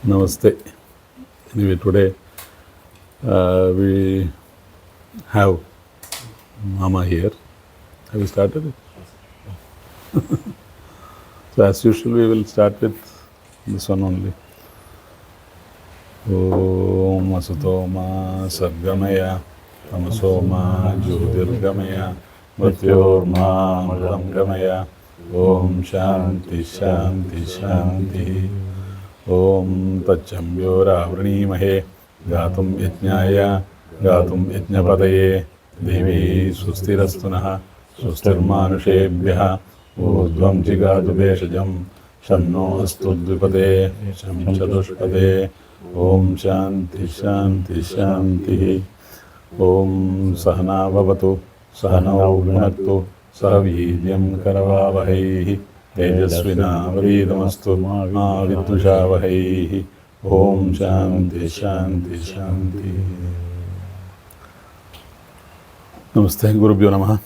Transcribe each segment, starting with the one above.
Namaste. Anyway, today we have Mama here. Have we started it? So as usual, we will start with this one only. Om Asato Ma Sargamaya Tamaso Ma Jyotirgamaya Mrityor Ma Amritamgamaya Om Shanti Shanti Shanti Om Tachambhyora Vranimahe Gatum Yajnaya Gatum Yajnapadaye Devi Sustirastuna Sustirmanushebhyaha Urdhvam Jigadu Beshajam Shanno Astu Dvipade Sham Chadushpade Om Shanti Shanti Shanti Om Sahana Bhavatu Sahanau Bhunaktu Sahavidyam Karavavahaihi Tejasvinavadidamastu Ma Vidushavahaihi Om Shanti Shanti Shanti. Namaste, Gurubhyo Namaha.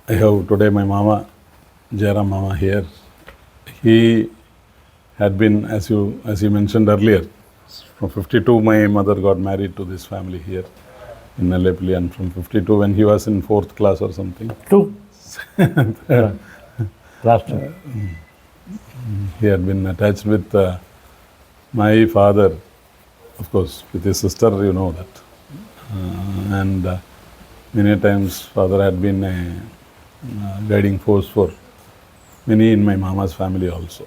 I have today my Mama, Jayaram Mama here. He had been, as you mentioned earlier, from 52 my mother got married to this family here in Nellepalli, and from 52 when he was in 4th class or something. Last time. He had been attached with my father, of course, with his sister, you know that. And many times father had been a guiding force for many in my Mama's family also,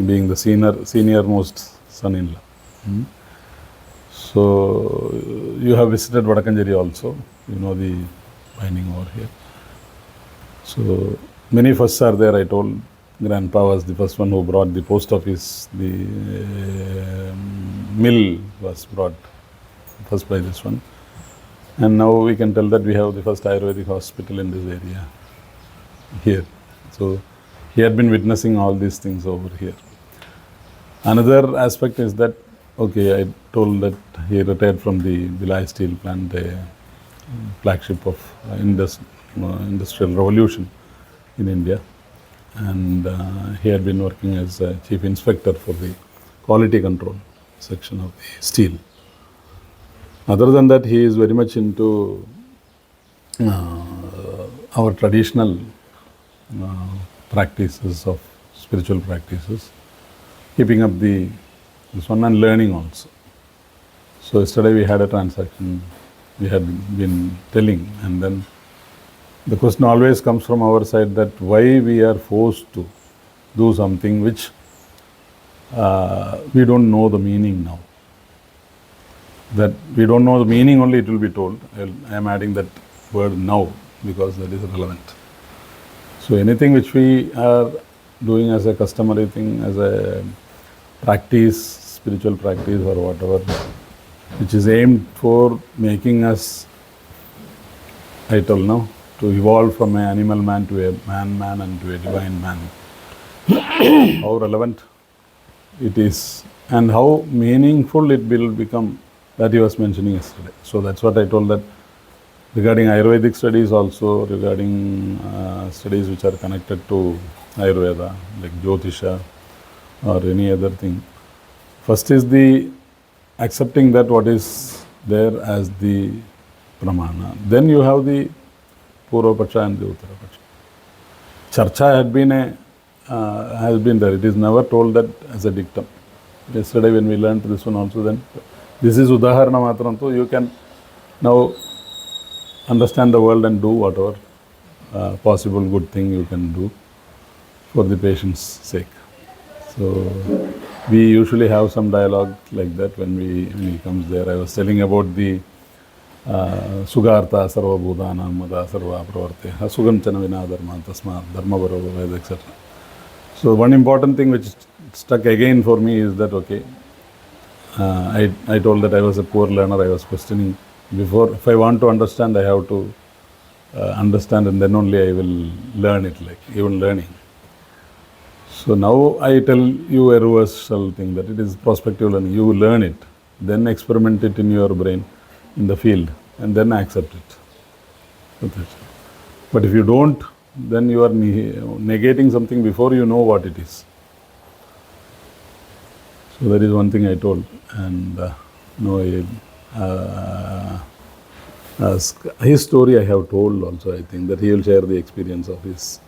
being the senior most son-in-law. So you have visited Vadakanjeri also, you know the binding over here. So many firsts are there. I told Grandpa was the first one who brought the post office, the mill was brought first by this one. And now we can tell that we have the first Ayurvedic hospital in this area here. So he had been witnessing all these things over here. Another aspect is that, okay, I told that he retired from the Bhilai steel plant, a flagship of industrial revolution in India. And he had been working as a chief inspector for the quality control section of the steel. Other than that, he is very much into our traditional practices of spiritual practices, keeping up this one and learning also. So yesterday we had a transaction, we had been telling, and then the question always comes from our side that why we are forced to do something which we don't know the meaning now. That we don't know the meaning only, it will be told. I am adding that word now because that is relevant. So anything which we are doing as a customary thing, as a practice, spiritual practice or whatever, which is aimed for making us, I told now, to evolve from an animal man to a man and to a divine man. How relevant it is and how meaningful it will become, that he was mentioning yesterday. So that's what I told, that regarding Ayurvedic studies also, regarding studies which are connected to Ayurveda, like Jyotisha or any other thing. First is the accepting that what is there as the pramana. Then you have the Purvapaksha and the Uttarapaksha. Charcha has been there. It is never told that as a dictum. Yesterday when we learned this one also, then this is Udaharana Matram, so you can now understand the world and do whatever possible good thing you can do for the patient's sake. So we usually have some dialogue like that when he comes there. I was telling about the Sugartha Sarva Bhudana Mada Sarva Pravarte Sugam Chana Vina Dharma Tasma Dharma Varava Veda, etc. So one important thing which stuck again for me is that, okay, I told that I was a poor learner. I was questioning before. If I want to understand, I have to understand, and then only I will learn it, like even learning. So now I tell you a reversal thing, that it is prospective learning. You learn it, then experiment it in your brain, in the field, and then accept it. But if you don't, then you are negating something before you know what it is. So that is one thing I told, and as his story I have told also. I think that he will share the experience of his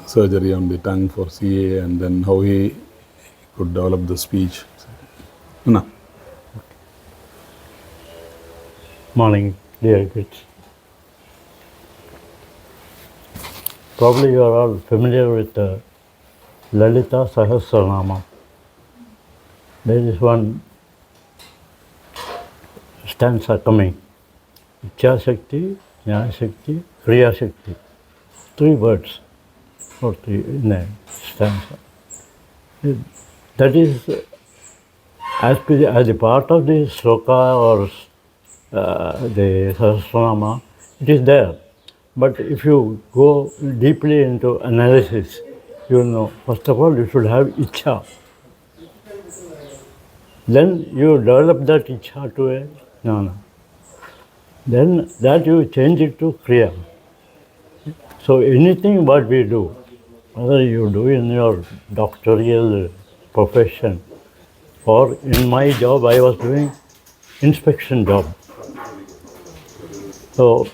surgery on the tongue for CA, and then how he could develop the speech. No. Morning, dear kids. Probably you are all familiar with Lalita Sahasranama. There is one stanza coming. Ichha Shakti, Jnana Shakti, Kriya Shakti. 3 words or 3 in a stanza. That is as a part of the sloka or the Sahasranama, it is there. But if you go deeply into analysis, you know, first of all, you should have Ichha. Then you develop that Ichha to a Jnana. Then that you change it to Kriya. So anything what we do, whether you do in your doctoral profession or in my job, I was doing inspection job. So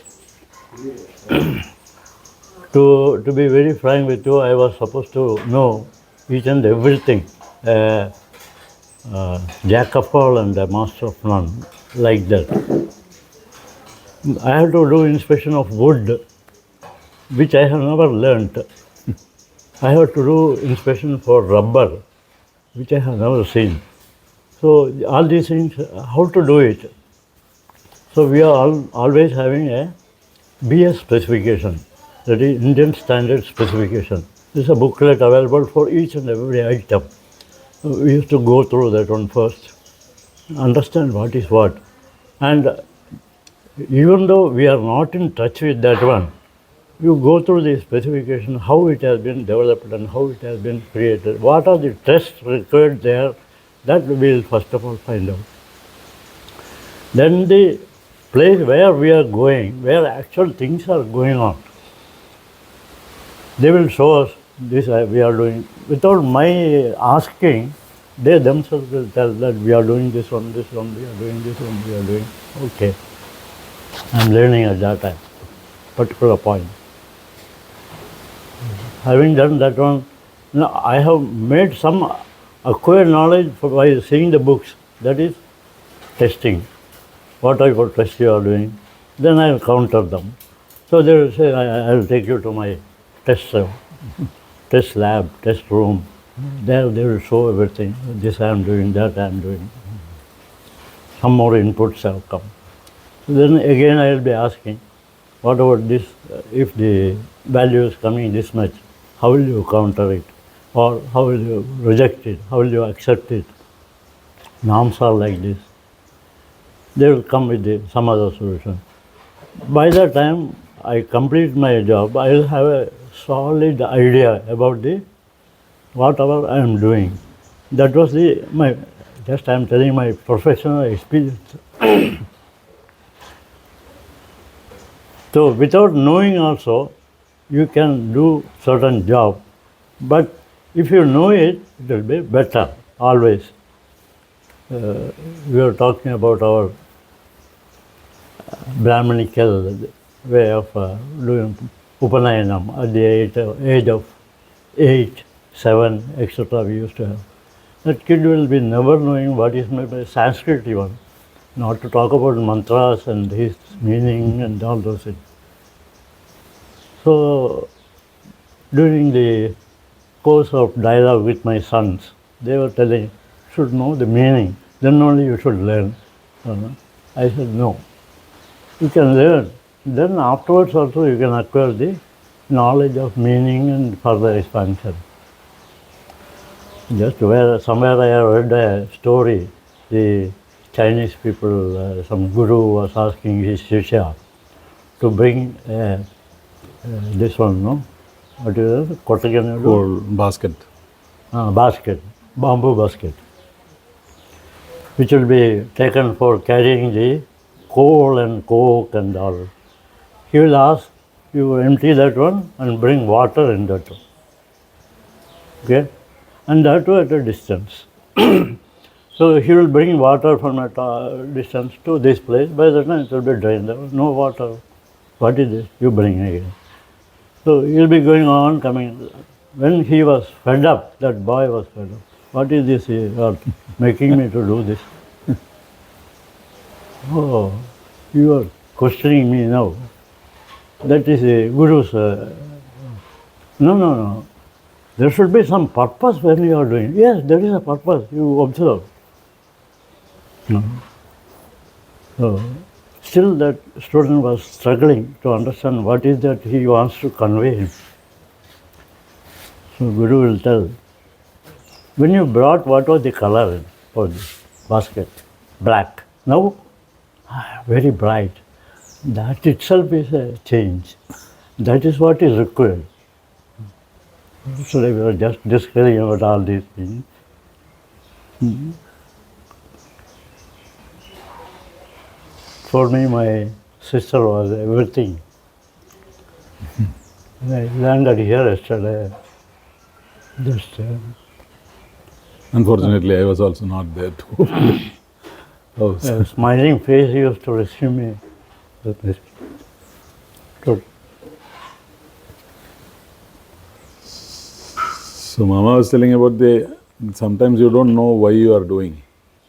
to be very frank with you, I was supposed to know each and everything. Jack of all and a master of none, like that. I have to do inspection of wood, which I have never learnt. I have to do inspection for rubber, which I have never seen. So all these things, how to do it? So we are always having a BS specification, that is Indian Standard Specification. This is a booklet available for each and every item. We used to go through that one first, understand what is what. And even though we are not in touch with that one, you go through the specification, how it has been developed and how it has been created, what are the tests required there, that we will first of all find out. Then the place where we are going, where actual things are going on, they will show us this we are doing. Without my asking, they themselves will tell that we are doing this one, we are doing this one, we are doing. Okay, I am learning at that time, particular point. Having done that one, I have made some acquired knowledge by seeing the books. That is testing. What type of test you are doing? Then I will counter them. So they will say, I will take you to my test lab, test room. There they will show everything. This I am doing, that I am doing. Some more inputs have come. So then again I will be asking, what about this? If the value is coming this much, how will you counter it? Or how will you reject it? How will you accept it? Norms are like this. They will come with some other solution. By the time I complete my job, I will have a solid idea about whatever I am doing. That was I am telling my professional experience. So without knowing also, you can do certain job, but if you know it, it will be better, always. We are talking about our Brahmanical way of doing Upanayanam at the age of 8, 7, etc. we used to have. That kid will be never knowing what is maybe Sanskrit even, not to talk about mantras and his meaning and all those things. So during the course of dialogue with my sons, they were telling, you should know the meaning, then only you should learn. I said, no. You can learn. Then afterwards also you can acquire the knowledge of meaning and further expansion. Just somewhere I have read a story, the Chinese people, some guru was asking his shishya to bring this one, no? What is it? Coal basket. Basket, bamboo basket, which will be taken for carrying the coal and coke and all. He will ask, you empty that one and bring water in that one. Okay? and that too at a distance. So he will bring water from a distance to this place. By the time it will be drained. There was no water. What is this? You bring again. So he'll be going on, coming. When he was fed up, that boy was fed up. What is this? You are making me to do this. Oh, you are questioning me now. That is a guru's. No. There should be some purpose when you are doing. Yes, there is a purpose. You observe. No. So, still that student was struggling to understand what is that he wants to convey. So Guru will tell, when you brought, what was the color for the basket? Black. Now, very bright. That itself is a change. That is what is required. So we were just discussing about all these things. For me, my sister was everything. I landed here yesterday. Just. Unfortunately, I was also not there too. A smiling face used to receive me. Good. So Mama was telling about sometimes you don't know why you are doing.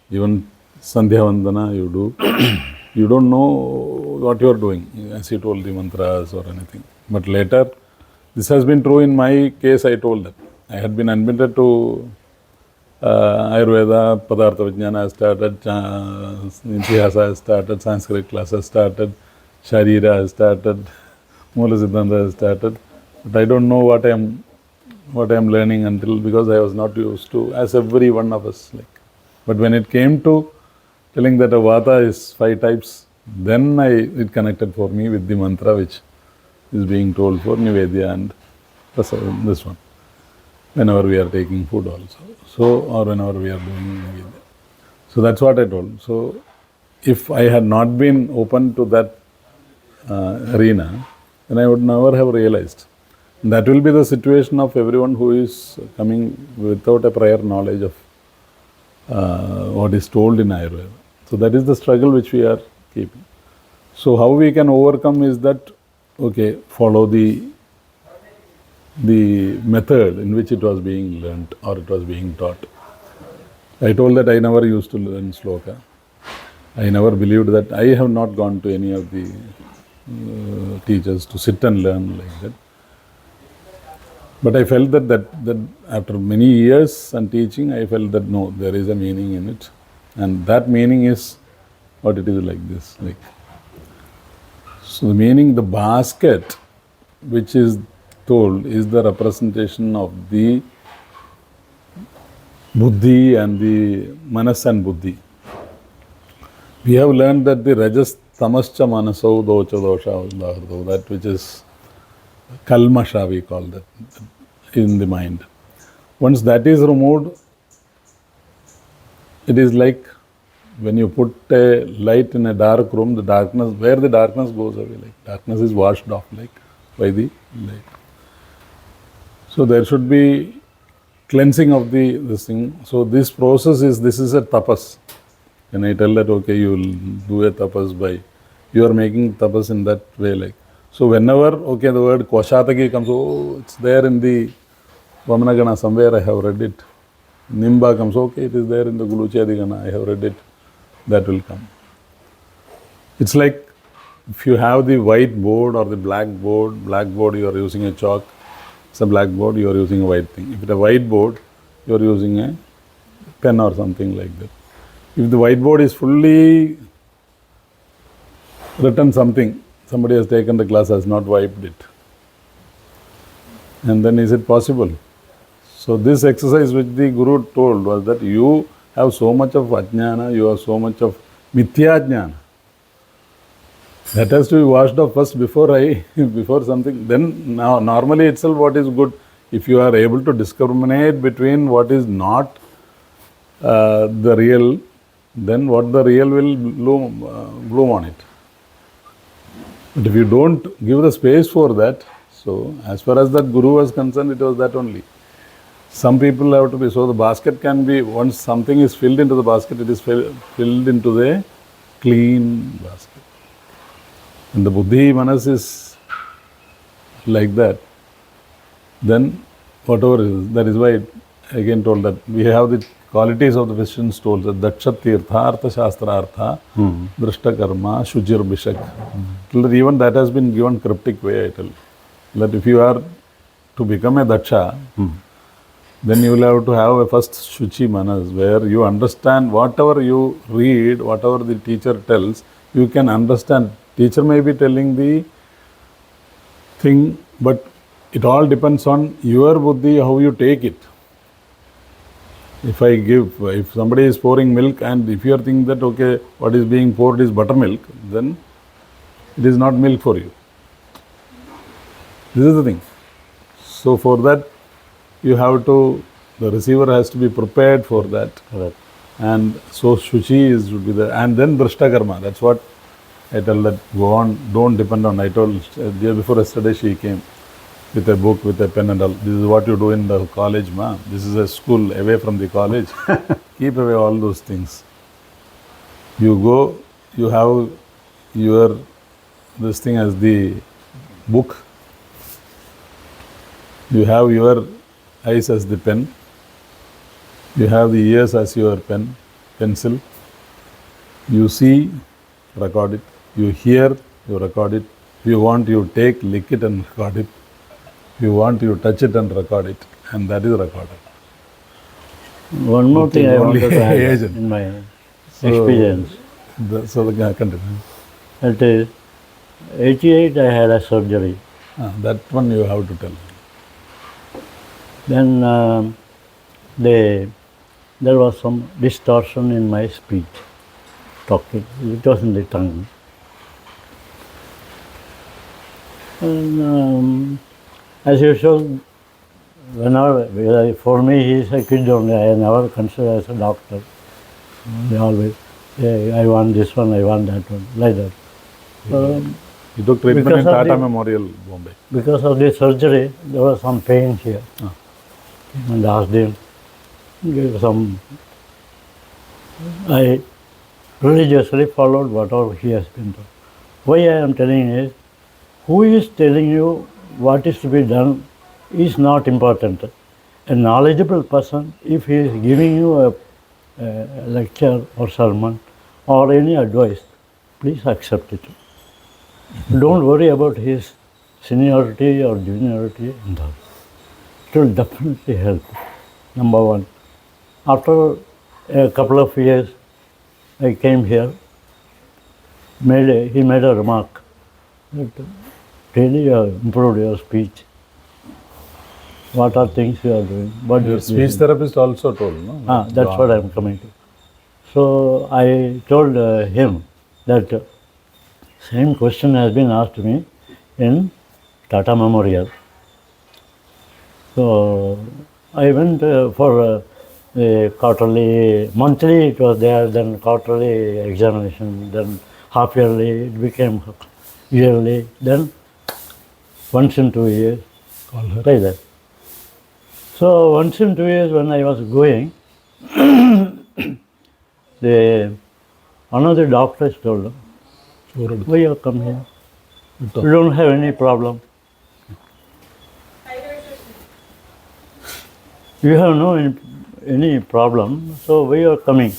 Even Sandhya Vandana you do. You don't know what you are doing, as you told the mantras or anything. But later, this has been true in my case, I told that. I had been admitted to Ayurveda, Padartha Vijnana has started, Itihasa has started, Sanskrit class has started, Sharira has started, Mula Siddhanta has started. But I don't know what I am learning until, because I was not used to, as every one of us. But when it came to telling that a Vata is 5 types, then it connected for me with the mantra which is being told for Nivedya and this one. Whenever we are taking food also. Or whenever we are doing Nivedya. So that's what I told. So if I had not been open to that arena, then I would never have realized. That will be the situation of everyone who is coming without a prior knowledge of what is told in Ayurveda. So that is the struggle which we are keeping. So how we can overcome is that, okay, follow the method in which it was being learnt or it was being taught. I told that I never used to learn sloka. I never believed that. I have not gone to any of the teachers to sit and learn like that. But I felt that after many years and teaching, I felt that no, there is a meaning in it. And that meaning is what it is like this. So the meaning, the basket which is told is the representation of the buddhi and the manas and buddhi. We have learned that the rajas tamascha manasau docha dosha udahardo, that which is kalmasha we call that in the mind. Once that is removed, it is like when you put a light in a dark room, the darkness goes away, darkness is washed off by the light. So there should be cleansing of this thing. So this process this is a tapas. When I tell that, okay, you will do a tapas you are making tapas in that way. So whenever, okay, the word Koshatagi comes, it's there in the Vamanagana, somewhere I have read it. Nimba comes, okay, it is there in the Guluchadigana, I have read it. That will come. It's like if you have the white board or the blackboard you are using a chalk. It's a blackboard, you are using a white thing. If it's a whiteboard, you are using a pen or something like that. If the whiteboard is fully written something, somebody has taken the class, has not wiped it. And then is it possible? So this exercise which the Guru told was that you have so much of ajnana, you have so much of mithya jnana. That has to be washed off first before something. Then now normally itself what is good, if you are able to discriminate between what is not the real, then what the real will bloom on it. But if you don't give the space for that, so as far as that Guru was concerned, it was that only. Some people have to be, so the basket can be, once something is filled into the basket, it is filled into the clean basket. And the buddhi manas is like that, then whatever is, that is why I again told that we have the qualities of the Western told that Dakshatirtha, Artha Shastrartha, Drishta Karma, Shujir Bishak. Till that even that has been given cryptic way, I tell. That if you are to become a Daksha, then you will have to have a first Shuchi Manas, where you understand whatever you read, whatever the teacher tells, you can understand. Teacher may be telling the thing, but it all depends on your buddhi, how you take it. If somebody is pouring milk and if you are thinking that, okay, what is being poured is buttermilk, then it is not milk for you. This is the thing. So for that, you have to, the receiver has to be prepared for that. Correct. And so Shuchi should be there. And then Drishta Karma. That's what I tell that go on, don't depend on. I told the day before yesterday she came with a book, with a pen and all. This is what you do in the college, ma. This is a school away from the college. Keep away all those things. You go, you have your, this thing as the book. You have your eyes as the pen. You have the ears as your pencil. You see, record it. You hear, you record it. If you want, you take, lick it and record it. If you want, you touch it and record it. And that is recorded. One more thing I Only wanted to add agent. in my experience. Continue. That is, 88 I had a surgery. That one you have to tell. Then there was some distortion in my speech, talking. It was in the tongue. And as usual, whenever, for me, he is a kid only. I never consider as a doctor. They always say, I want this one, I want that one, like that. You took treatment in Tata Memorial, Bombay. Because of the surgery, there was some pain here. And asked him, gave some. I religiously followed whatever he has been told. Why I am telling is, who is telling you what is to be done is not important. A knowledgeable person, if he is giving you a lecture or sermon or any advice, please accept it. Don't worry about his seniority or juniority and all. It will definitely help. Number one. After a couple of years, I came here. He made a remark that really you have improved your speech. What are things you are doing? What Your speech therapist also told, no? That's what I am coming to. So I told him that same question has been asked me in Tata Memorial. So I went for the monthly it was there, then quarterly examination, then half yearly, it became yearly, then once in 2 years, like that. So once in 2 years when I was going, one of the doctors told him, why you come here? You don't have any problem. You have no any problem, so why you are coming?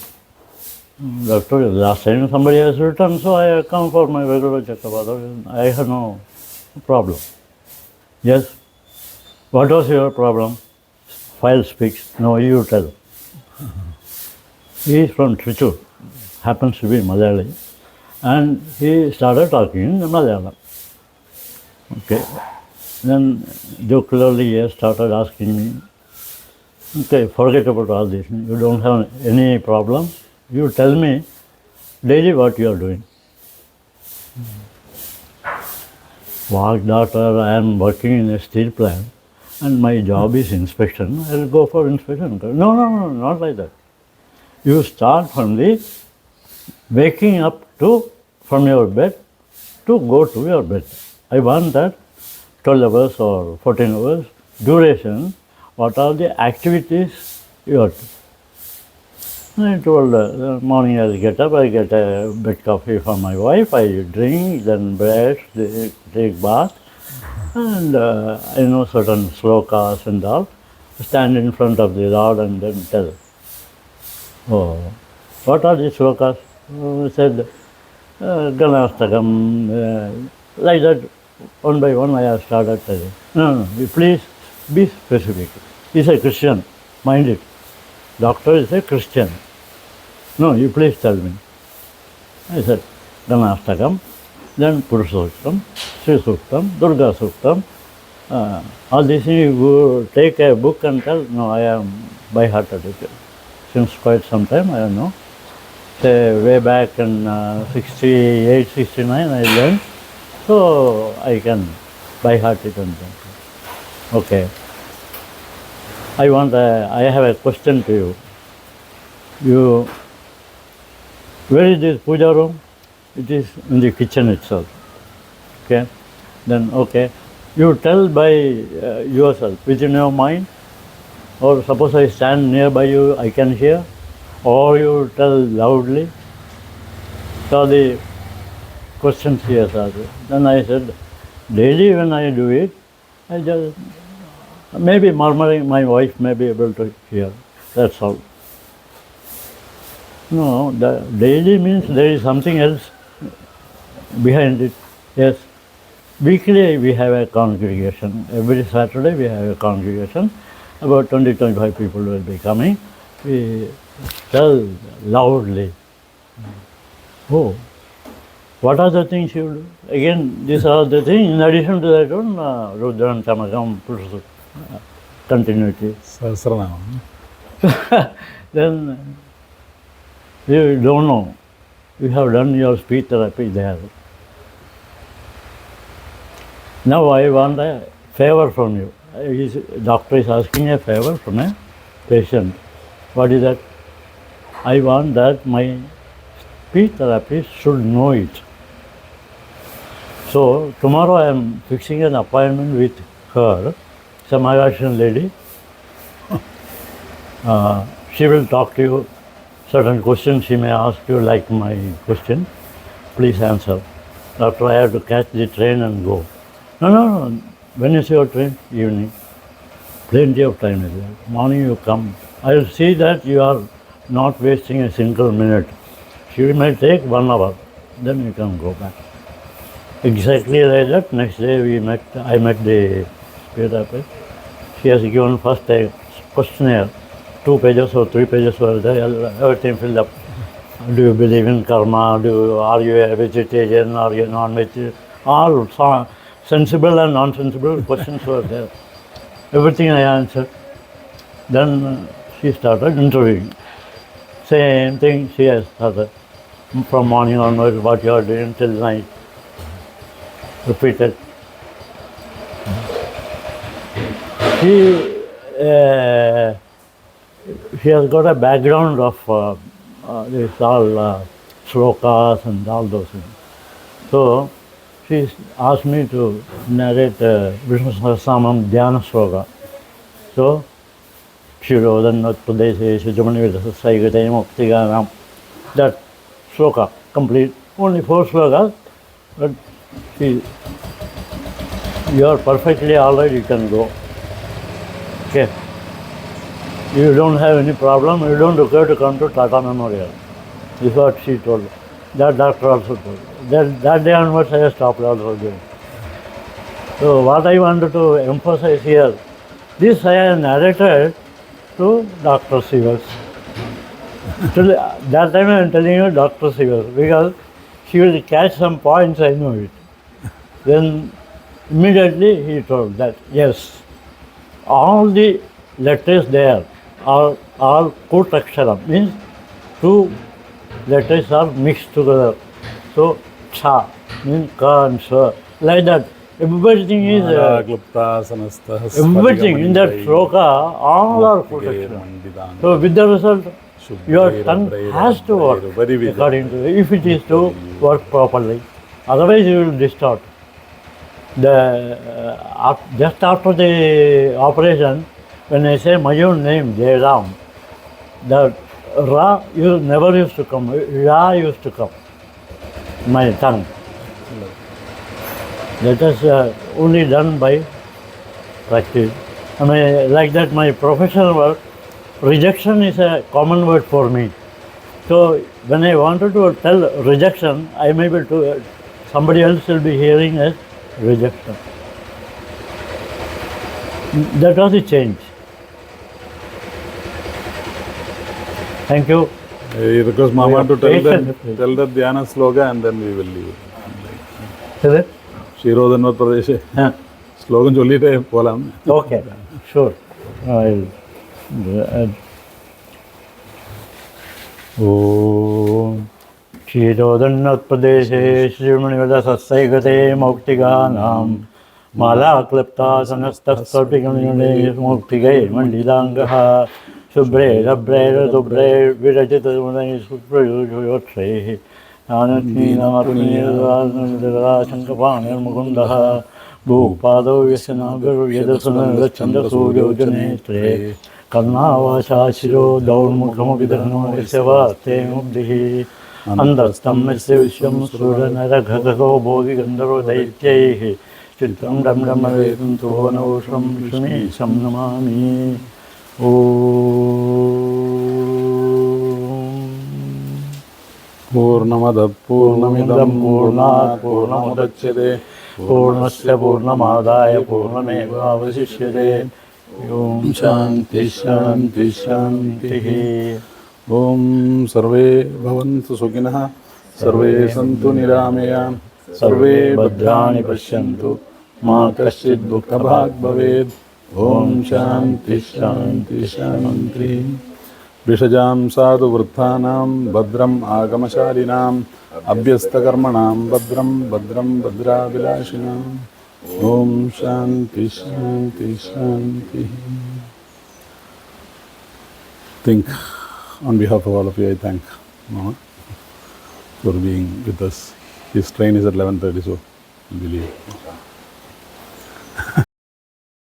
Doctor, last time somebody has written, so I come for my regular checkup. I have no problem. Yes. What was your problem? File speaks. No, you tell. He is from Tricur, happens to be Malayali, and he started talking in Malayalam. Okay. Then jocularly he started asking me, okay, forget about all this. You don't have any problem. You tell me daily what you are doing. Walk, doctor, I am working in a steel plant and my job is inspection. I will go for inspection. No, not like that. You start from the waking up from your bed to go to your bed. I want that 12 hours or 14 hours duration what are the activities you have to. I told her, morning I'll get up, I get a bed coffee for my wife, I drink, then brush, take bath, and I know certain slokas and all. Stand in front of the Lord and then tell, oh, what are the slokas? Said, Ganastakam, like that, one by one I have started telling. No, you please be specific. He's a Christian, mind it. Doctor is a Christian. No, you please tell me. I said, Ganastakam, then Purushottam, Sri Suktam, Durga Suktam. All these things you go take a book and tell, no, I am by heart at it. Since quite some time, I don't know. Say, way back in 68, 69, I learned. So I can by heart it and then. Okay. I have a question to you. Where is this puja room? It is in the kitchen itself. Okay. Then, okay. You tell by yourself, within your mind, or suppose I stand nearby you, I can hear, or you tell loudly. So the questions here are. Then I said, daily when I do it, I just, maybe murmuring, my wife may be able to hear. That's all. No, the daily means there is something else behind it. Yes. Weekly we have a congregation. Every Saturday we have a congregation. About 20-25 people will be coming. We tell loudly. Oh, what are the things you do? Again, these are the things. In addition to that one, Rudran, Tamakam, continuity. Sahasranam. Then you don't know. You have done your speech therapy there. Now I want a favor from you. Doctor is asking a favor from a patient. What is that? I want that my speech therapist should know it. So tomorrow I am fixing an appointment with her, some Maharashtrian lady. She will talk to you. Certain questions she may ask you, like my question. Please answer. Doctor, I have to catch the train and go. No. When is your train? Evening. Plenty of time is there. Morning you come. I will see that you are not wasting a single minute. She may take 1 hour. Then you can go back. Exactly like that. Next day I met the therapist. She has given first a questionnaire. 2 pages or 3 pages were there. Everything filled up. Do you believe in karma? Are you a vegetarian? Are you non-vegetarian? All sensible and non-sensible questions were there. Everything I answered. Then she started interviewing. Same thing she has started. From morning onwards, what you are doing till night. Repeated. She has got a background of this all slokas and all those things. So she asked me to narrate Vishnu Sahasranam Dhyana Sloka. So, Shirodhanat Pradeshe Shujamani Vidasa Saigate Muktiganam. That sloka complete. Only 4 slokas, but you are perfectly alright, you can go. Okay. You don't have any problem, you don't require to come to Tata Memorial. This is what she told. That doctor also told. That day onwards I stopped also doing. So what I wanted to emphasize here, this I have narrated to Dr. Sreevaths. That time I am telling you Dr. Sreevaths because she will catch some points, I know it. Then immediately he told that yes, all the letters there are all Kutaksharam, means 2 letters are mixed together. So cha means ka and sa, like that. Everything is everything in that sloka, all are Kutaksharam. So with the result, your tongue has to work according to if it is to work properly. Otherwise you will distort. Just after the operation, when I say my own name, Jayaram, the Ra never used to come, Ra used to come, my tongue. That is only done by practice. I mean, like that, my professional work, rejection is a common word for me. So when I wanted to tell rejection, I may be to somebody else will be hearing as rejection. That was the change. Thank you. I request Mama to Patient. tell the Dhyana sloga and then we will leave. Is it? Shirodhanvat Pradesh. Slogan ചൊല്ലിട്ടേ പോലാം. Okay, sure. I'll Om Kshirodhanatpadeshe Shrimanivedasassaigate Muktiganam Mala Klipta Sanastastarpigamine Muktige Mandilangaha Subre Rabre Radubre Virajita Munai Suprayotre Anatni Namatni Radha Shankapana Mugundaha Bhupado Yasanagaru Yadasana Chandra Suryo Janetre Karnavashashiro Daurmukhamo Vidhano Yasavate Mubdihi Andastam Mesya Vishwam Suranaraghagago Bodhi Gandharo Daityehi Chittam Dam Damavedam Tuhanosham Vishmi Samnamami Om Purnamada Purnamidam Purnat Purnamudachyate Purnasya Purnamadaya Purnameva Avasishyate Om Shanti Shanti Shanti Om Sarve Bhavantu Sukhinah Sarve Santu Nirameya Sarve Bhadrani Pashyantu Ma Kaschid Dukkha Bhag Bhaved Om Shanti Shanti Shanti Vishajam Sadhu Vrutthanam Bhadram Agamashalinam Abhyastakarmanam Bhadram Bhadram Bhadra Vilashinam Om Shanti Shanti Shanti. Think on behalf of all of you, I thank Mama for being with us. His train is at 11:30, so we'll leave.